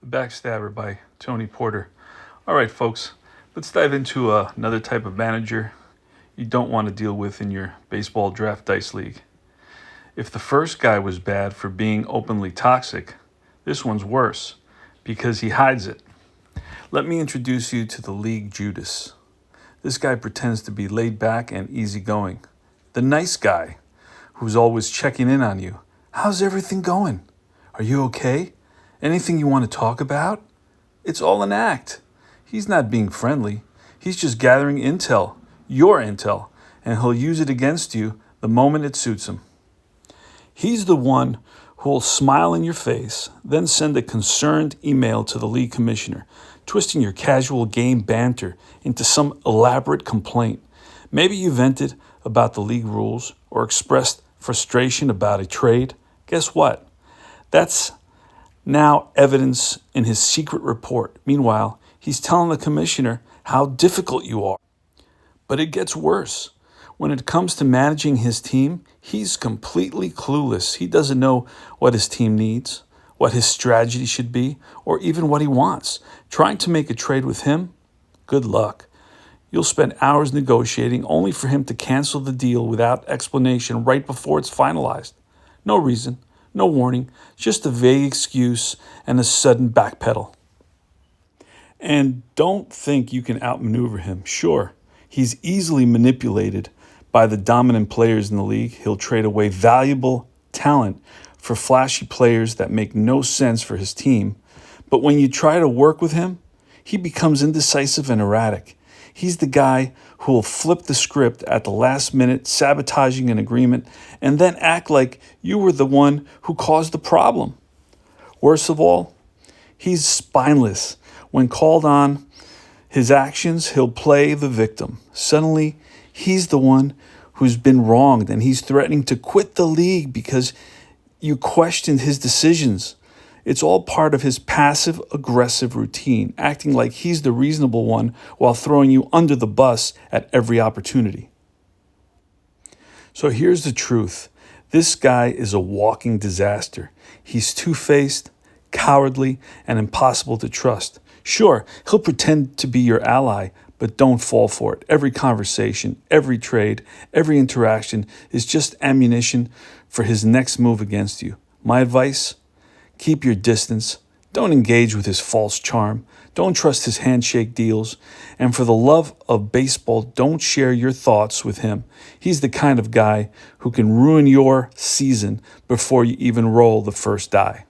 Backstabber by Tony Porter. All right, folks, let's dive into another type of manager you don't want to deal with in your baseball draft dice league. If the first guy was bad for being openly toxic, this one's worse because he hides it. Let me introduce you to the League Judas. This guy pretends to be laid back and easygoing. The nice guy who's always checking in on you. How's everything going? Are you okay? Anything you want to talk about? It's all an act. He's not being friendly. He's just gathering intel, your intel, and he'll use it against you the moment it suits him. He's the one who'll smile in your face, then send a concerned email to the league commissioner, twisting your casual game banter into some elaborate complaint. Maybe you vented about the league rules or expressed frustration about a trade. Guess what? That's now evidence in his secret report. Meanwhile, he's telling the commissioner how difficult you are. But it gets worse. When it comes to managing his team, he's completely clueless. He doesn't know what his team needs, what his strategy should be, or even what he wants. Trying to make a trade with him? Good luck. You'll spend hours negotiating only for him to cancel the deal without explanation right before it's finalized. No reason, no warning, just a vague excuse and a sudden backpedal. And don't think you can outmaneuver him. Sure, he's easily manipulated by the dominant players in the league. He'll trade away valuable talent for flashy players that make no sense for his team. But when you try to work with him, he becomes indecisive and erratic. He's the guy who will flip the script at the last minute, sabotaging an agreement, and then act like you were the one who caused the problem. Worst of all, he's spineless. When called on his actions, he'll play the victim. Suddenly, he's the one who's been wronged, and he's threatening to quit the league because you questioned his decisions. It's all part of his passive-aggressive routine, acting like he's the reasonable one while throwing you under the bus at every opportunity. So here's the truth. This guy is a walking disaster. He's two-faced, cowardly, and impossible to trust. Sure, he'll pretend to be your ally, but don't fall for it. Every conversation, every trade, every interaction is just ammunition for his next move against you. My advice? Keep your distance. Don't engage with his false charm. Don't trust his handshake deals. And for the love of baseball, don't share your thoughts with him. He's the kind of guy who can ruin your season before you even roll the first die.